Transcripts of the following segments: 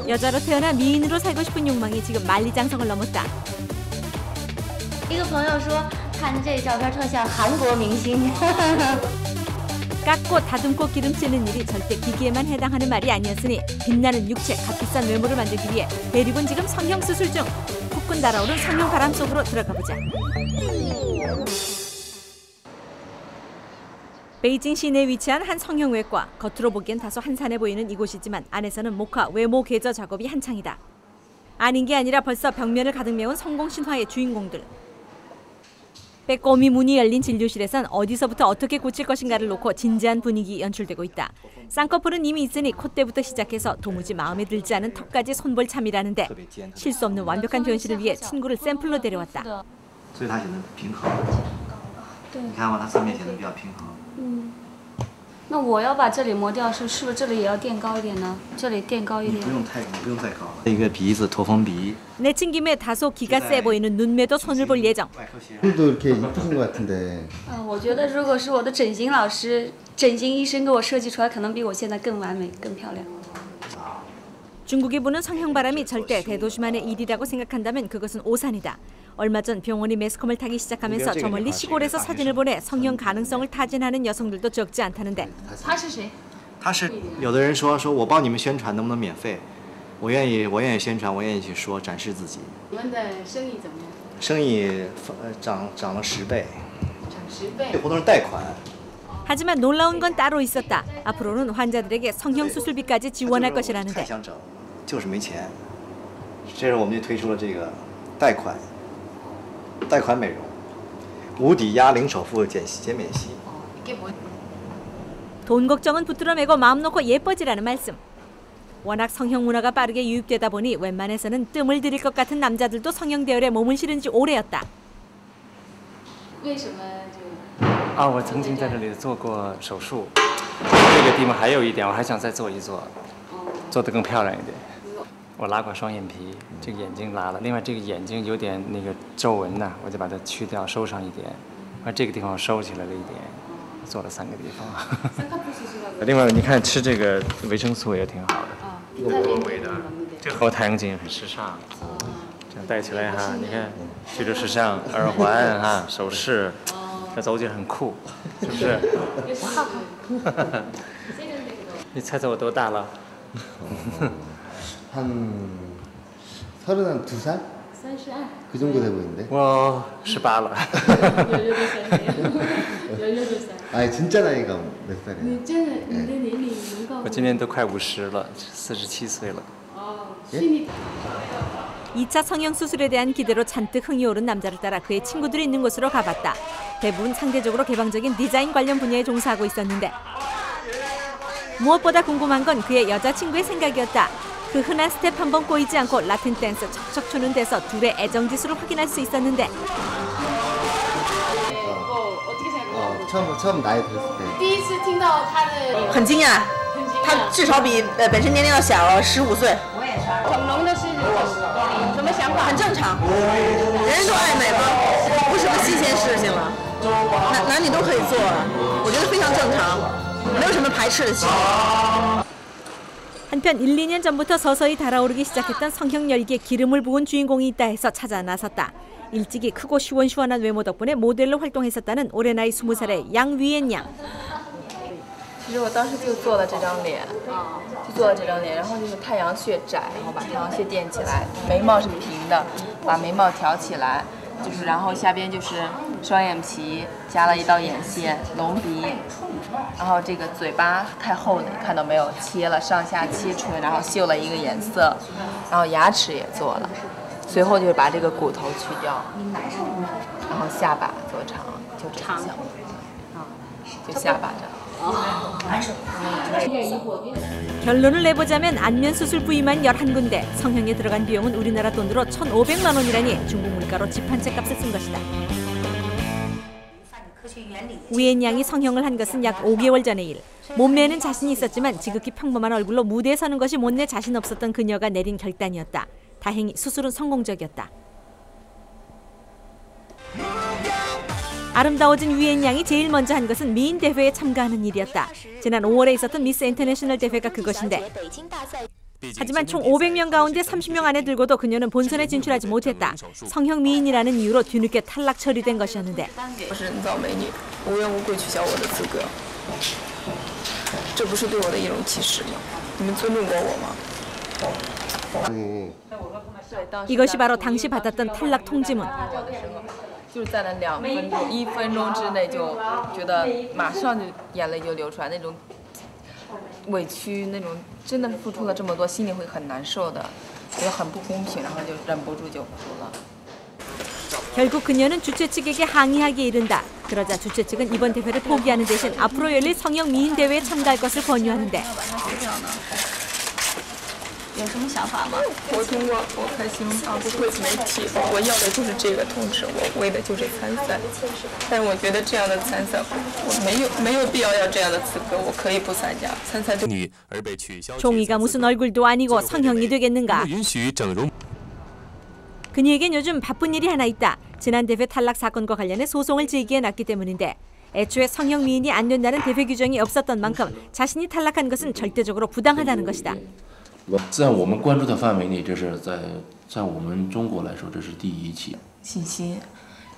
여자로 태어나 미인으로 살고 싶은 욕망이 지금 만리장성을 넘었다. 一个朋友说看这照片特像韩国明星。 깎고 다듬고 기름치는 일이 절대 기기에만 해당하는 말이 아니었으니 빛나는 육체, 값비싼 외모를 만들기 위해 대륙은 지금 성형 수술 중. 폭군 달아오른 성형 바람 속으로 들어가 보자. 베이징 시내에 위치한 한 성형외과. 겉으로 보기엔 다소 한산해 보이는 이곳이지만 안에서는 목화, 외모 개저 작업이 한창이다. 아닌 게 아니라 벌써 벽면을 가득 메운 성공 신화의 주인공들. 빼꼼히 문이 열린 진료실에선 어디서부터 어떻게 고칠 것인가를 놓고 진지한 분위기 연출되고 있다. 쌍꺼풀은 이미 있으니 콧대부터 시작해서 도무지 마음에 들지 않은 턱까지 손볼 참이라는데 실수 없는 완벽한 변신을 위해 친구를 샘플로 데려왔다. 所以它显得平衡。你看吧，它侧面显得比较平衡。 那我要把这里磨掉，是不是这里也要垫高一点呢？这里垫高一点。不用太高。一个鼻子驼峰鼻。 내친 김에 다소 기가 세 보이는 눈매도 손을 볼 예정. 오늘도 이렇게 이쁘신 것 같은데. 我觉得如果是我的整形老师、整形医生给我设计出来，可能比我现在更完美、更漂亮。 중국이 부는 성형 바람이 절대 대도시만의 일이라고 생각한다면 그것은 오산이다. 얼마 전 병원이 매스컴을 타기 시작하면서 저 멀리 시골에서 사진을 보내 성형 가능성을 타진하는 여성들도 적지 않다는데. 他是谁？他是有的人说我帮你们宣传能不能免费？我愿意宣传，我愿意去说展示自己。你们的生意怎么样？生意涨了10倍。涨10倍。这活动是贷款。 하지만 놀라운 건 따로 있었다. 앞으로는 환자들에게 성형 수술비까지 지원할 것이라는데. 就是没钱，这是我们就推出了这个贷款美容，无抵押零首付减免息。 돈 걱정은 붙들어 매고 마음 놓고 예뻐지라는 말씀. 워낙 성형 문화가 빠르게 유입되다 보니 웬만해서는 뜸을 들일 것 같은 남자들도 성형 대열에 몸을 실은 지 오래였다. 为什么就？啊，我曾经在这里做过手术，这个地方还有一点，我还想再做一做，做得更漂亮一点。 我拉过双眼皮，这个眼睛拉了，另外这个眼睛有点那个皱纹呐，我就把它去掉，收上一点。而这个地方收起来了一点，做了3个地方。另外你看吃这个维生素也挺好的，微微的。这个太阳镜很时尚，这样戴起来哈，你看去着时尚，耳环哈，首饰，这走起来很酷，是不是？你猜猜我多大了？ 한 32살? 32. 그 정도 돼 보이는데? 我18了。 아니 진짜 나이가 몇 살이야? 你真的，你的年龄能告诉我？我今年都快50了，47岁了。 2차 성형 수술에 대한 기대로 잔뜩 흥이 오른 남자를 따라 그의 친구들이 있는 곳으로 가봤다. 대부분 상대적으로 개방적인 디자인 관련 분야에 종사하고 있었는데 무엇보다 궁금한 건 그의 여자친구의 생각이었다. 그 흔한 스텝 한 번 꼬이지 않고 라틴 댄스 척척 추는 데서 둘의 애정지수를 확인할 수 있었는데 처음 나이 들었을 때 第一次听到他的，很惊讶，他至少比本身年龄要小了15岁。整容的是什么想法？很正常，人人都爱美嘛，不是什么新鲜事情了，男女都可以做，我觉得非常正常，没有什么排斥的心。 한편 1, 2년 전부터 서서히 달아오르기 시작했던 성형 열기에 기름을 부은 주인공이 있다 해서 찾아 나섰다. 일찍이 크고 시원시원한 외모 덕분에 모델로 활동했었다는 올해 나이 20살의 양위엔 양. 其实我当时就做了这张脸，然后就是太阳穴窄，然后把太阳穴垫起来，眉毛是平的，把眉毛挑起来，就是然后下边就是双眼皮，加了一道眼线，隆鼻，然后这个嘴巴太厚了，你看到没有？切了上下切唇，然后绣了一个颜色，然后牙齿也做了，随后就是把这个骨头去掉，然后下巴做长，就这个项目，就下巴这样。 결론을 내보자면 안면 수술 부위만 11군데, 성형에 들어간 비용은 우리나라 돈으로 1,500만 원이라니 중국 물가로 집 한 채 값을 쓴 것이다. 위엔 양이 성형을 한 것은 약 5개월 전의 일. 몸매에는 자신이 있었지만 지극히 평범한 얼굴로 무대에 서는 것이 못내 자신 없었던 그녀가 내린 결단이었다. 다행히 수술은 성공적이었다. 아름다워진 위엔 양이 제일 먼저 한 것은 미인 대회에 참가하는 일이었다. 지난 5월에 있었던 미스 인터내셔널 대회가 그것인데 하지만 총 500명 가운데 30명 안에 들고도 그녀는 본선에 진출하지 못했다. 성형 미인이라는 이유로 뒤늦게 탈락 처리된 것이었는데. 我是人造美女，无缘无故取消我的资格，这不是对我的一种歧视吗？你们尊重过我吗？ 아니, 이것이 바로 당시 받았던 탈락 통지문. 就是在那2分钟、1分钟之内就觉得马上就眼泪就流出来，那种委屈，那种真的是付出了这么多，心里会很难受的，觉得很不公平，然后就忍不住就哭了。 결국 그녀는 주최 측에게 항의하기에 이른다. 그러자 주최 측은 이번 대회를 포기하는 대신 앞으로 열릴 성형 미인 대회에 참가할 것을 권유하는데. 有什么想法吗？我通过我开心发布会媒体，我要的就是这个通知，我为的就是参赛。但是我觉得这样的参赛，我没有必要要这样的资格，我可以不参加。参赛就 종이가 무슨 얼굴도 아니고 성형이 되겠는가? 그녀에겐 요즘 바쁜 일이 하나 있다. 지난 대회 탈락 사건과 관련해 소송을 제기해놨기 때문인데 애초에 성형 미인이 안 된다는 대회 규정이 없었던 만큼 자신이 탈락한 것은 절대적으로 부당하다는 것이다. 在我们关注的范围内，这是在我们中国来说，这是第1起。信心，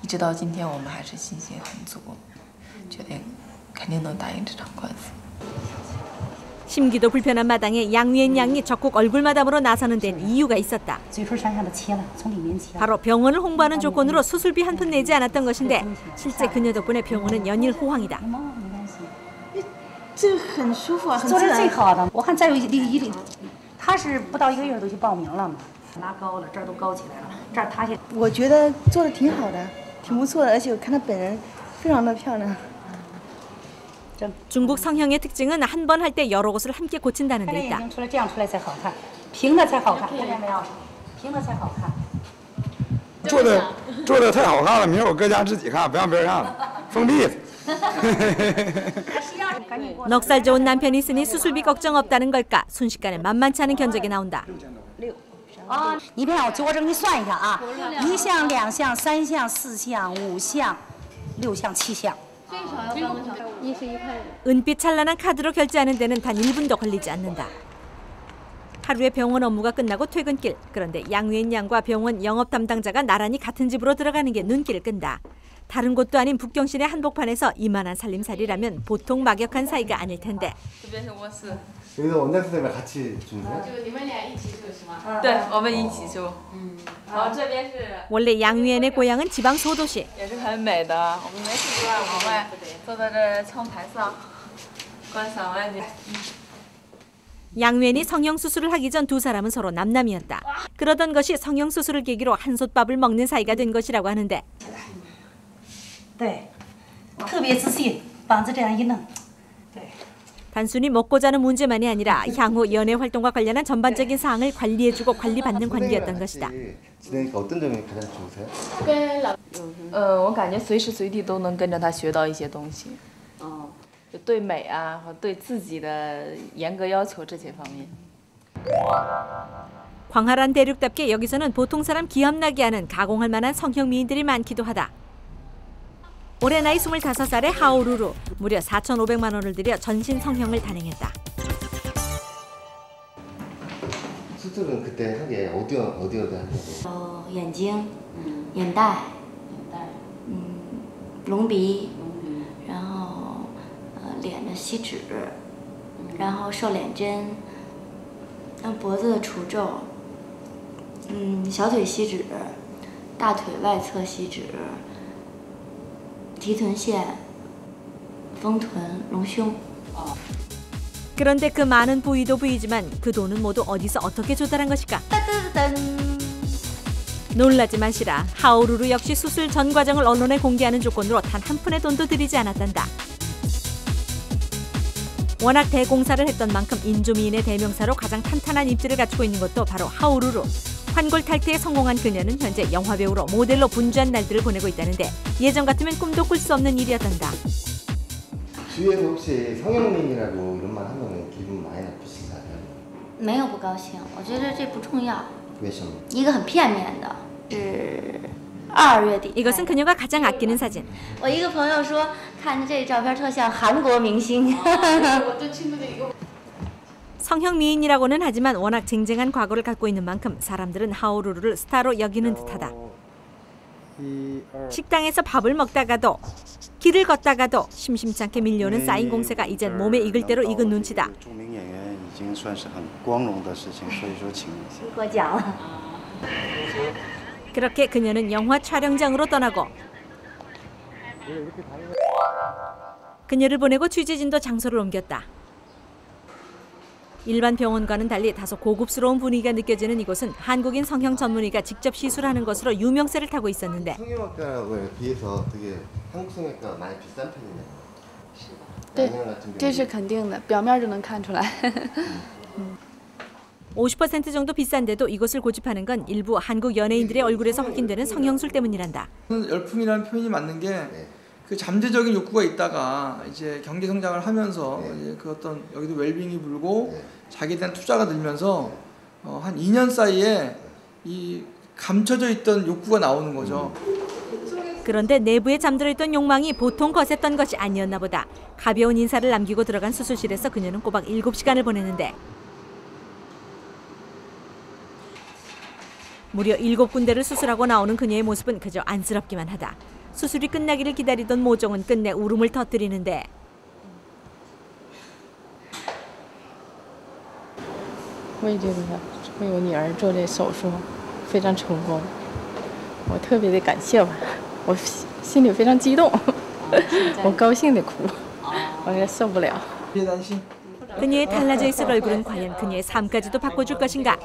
一直到今天我们还是信心很足，觉得肯定能打赢这场官司。 심기도 불편한 마당에 양위엔 양이 적극 얼굴마담으로 나서는 데는 이유가 있었다. 바로 병원을 홍보하는 조건으로 수술비 한 푼 내지 않았던 것인데 실제 그녀 덕분에 병원은 연일 호황이다. 这很舒服啊，很做的最好的，我看再有他是不到1个月都去报名了嘛，拉高了，这儿都高起来了，这儿塌下。我觉得做的挺好的，挺不错的，而且我看她本人非常的漂亮。 중국 성형의 특징은 한 번 할 때 여러 곳을 함께 고친다는 데 있다. 出来这样出来才好看，平的才好看，看见没有？平的才好看。做的太好看了，明儿我搁家自己看，不让别人看了，封闭。 넉살 좋은 남편이 있으니 수술비 걱정 없다는 걸까? 순식간에 만만치 않은 견적이 나온다. 你别让我我这给你算一下啊，1项、2项、3项、4项、5项、6项、7项。 은빛 찬란한 카드로 결제하는 데는 단 1분도 걸리지 않는다. 하루의 병원 업무가 끝나고 퇴근길. 그런데 양위엔 양과 병원 영업 담당자가 나란히 같은 집으로 들어가는 게 눈길을 끈다. 다른 곳도 아닌 북경신의 한복판에서 이만한 살림살이라면 보통 막역한 사이가 아닐 텐데. 여기서 원장 선생님이랑 같이 주무세요? 원래 양위엔의 고향은 지방 소도시. 양위엔이 성형 수술을 하기 전 두 사람은 서로 남남이었다. 그러던 것이 성형 수술을 계기로 한솥밥을 먹는 사이가 된 것이라고 하는데. 对，特别自信，膀子这样一弄，对。 단순히 먹고 자는 문제만이 아니라 향후 연애 활동과 관련한 전반적인 사항을 관리해주고 관리받는 관계였던 것이다. 지내니까 어떤 점이 가장 좋으세요? 我感觉随时随地都能跟着他学到一些东西。就对美啊和对自己的严格要求这些方面。 광활한 대륙답게 여기서는 보통 사람 기합나게 하는 가공할 만한 성형 미인들이 많기도 하다. 올해 나이 25살의 하오루루, 무려 4,500만 원을 들여 전신 성형을 단행했다. 수술은 그때 하게 어디어디 하냐고? 眼睛、眼袋、隆鼻，然后脸的吸脂，然后瘦脸针，脖子的除皱，小腿吸脂，大腿外侧吸脂。 提臀线、丰臀、隆胸。 그런데 그 많은 부위도 부위지만 그 돈은 모두 어디서 어떻게 조달한 것일까? 놀라지 마시라. 하오루루 역시 수술 전 과정을 언론에 공개하는 조건으로 단 한 푼의 돈도 들이지 않았단다. 워낙 대공사를 했던 만큼 인조미인의 대명사로 가장 탄탄한 입지를 갖추고 있는 것도 바로 하오루루. 환골 탈퇴에 성공한 그녀는 현재 영화배우로 모델로 분주한 날들을 보내고 있다는데 예전 같으면 꿈도 꿀 수 없는 일이었단다. 주위에서 혹시 성형미인이라고 이런 말 하면 기분 많이 나쁘시지 않아요? 没有不高兴，我觉得这不重要。为什么？一个很片面的，是2月底。 이것은 그녀가 가장 아끼는 사진. 我一个朋友说，看这照片特像韩国明星。 성형 미인이라고는 하지만 워낙 쟁쟁한 과거를 갖고 있는 만큼 사람들은 하오루루를 스타로 여기는 듯하다. 식당에서 밥을 먹다가도 길을 걷다가도 심심치 않게 밀려오는 쌓인 공세가 이젠 몸에 익을 대로 익은 눈치다. 그렇게 그녀는 영화 촬영장으로 떠나고 그녀를 보내고 취재진도 장소를 옮겼다. 일반 병원과는 달리 다소 고급스러운 분위기가 느껴지는 이곳은 한국인 성형 전문의가 직접 시술하는 것으로 유명세를 타고 있었는데 성형외과에 비해서 되게 한국 성형외과가 많이 비싼 편이네. 这是肯定的，表面就能看出来。 50% 정도 비싼데도 이것을 고집하는 건 일부 한국 연예인들의 얼굴에서 확인되는 성형술 때문이란다. 열풍이라는 표현이 맞는 게 그 잠재적인 욕구가 있다가 이제 경제 성장을 하면서 이제 그 어떤 여기도 웰빙이 불고 자기에 대한 투자가 늘면서 한 2년 사이에 이 감춰져 있던 욕구가 나오는 거죠. 그런데 내부에 잠들어 있던 욕망이 보통 거셌던 것이 아니었나 보다. 가벼운 인사를 남기고 들어간 수술실에서 그녀는 꼬박 7시간을 보냈는데 무려 7군데를 수술하고 나오는 그녀의 모습은 그저 안쓰럽기만 하다. 수술이 끝나기를 기다리던 모종은 끝내 울음을 터뜨리는데 为我女儿做这手术非常成功，我特别的感谢吧，我心里非常激动，我高兴的哭，我也受不了。 그녀의 달라져 있을 얼굴은 과연 그녀의 삶까지도 바꿔줄 것인가?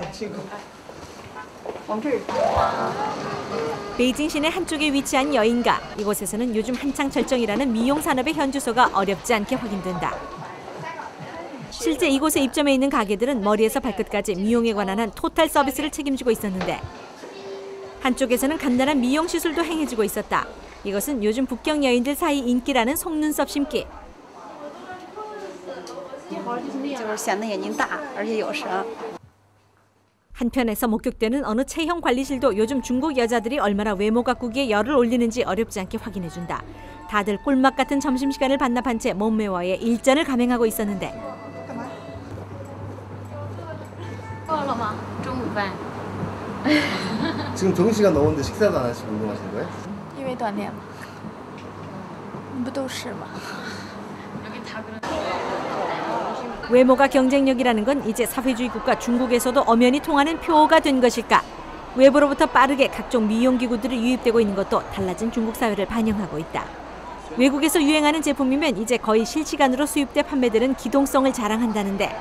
베이징 시내 한쪽에 위치한 여인가. 이곳에서는 요즘 한창 절정이라는 미용 산업의 현주소가 어렵지 않게 확인된다. 실제 이곳에 입점해 있는 가게들은 머리에서 발끝까지 미용에 관한 한 토탈 서비스를 책임지고 있었는데 한쪽에서는 간단한 미용 시술도 행해지고 있었다. 이것은 요즘 북경 여인들 사이 인기라는 속눈썹 심기. 한편에서 목격되는 어느 체형 관리실도 요즘 중국 여자들이 얼마나 외모 가꾸기에 열을 올리는지 어렵지 않게 확인해준다. 다들 꿀맛 같은 점심시간을 반납한 채 몸매와의 일전을 감행하고 있었는데 지금 정시간 넘었는데 식사도 안 하시고 운동하시는 거예요? 因为锻炼嘛，不都是吗？ 외모가 경쟁력이라는 건 이제 사회주의 국가 중국에서도 엄연히 통하는 표가 된 것일까? 외부로부터 빠르게 각종 미용기구들이 유입되고 있는 것도 달라진 중국 사회를 반영하고 있다. 외국에서 유행하는 제품이면 이제 거의 실시간으로 수입돼 판매되는 기동성을 자랑한다는데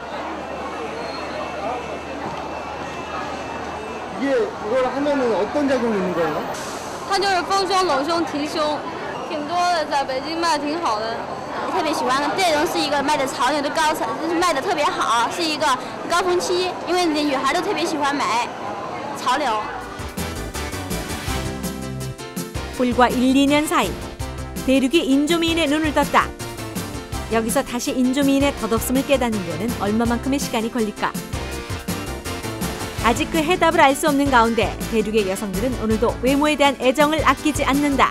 이걸 하면은 어떤 작용이 있는 거예요? 它就是丰胸、隆胸、提胸，挺多的，在北京卖挺好的。特别喜欢的这种是一个卖的潮流的高层，就是卖的特别好，是一个高峰期，因为女孩都特别喜欢买潮流。 불과 1-2년 사이 대륙이 인조미인의 눈을 떴다. 여기서 다시 인조미인의 덧없음을 깨닫는 데는 얼마만큼의 시간이 걸릴까? 아직 그 해답을 알 수 없는 가운데 대륙의 여성들은 오늘도 외모에 대한 애정을 아끼지 않는다.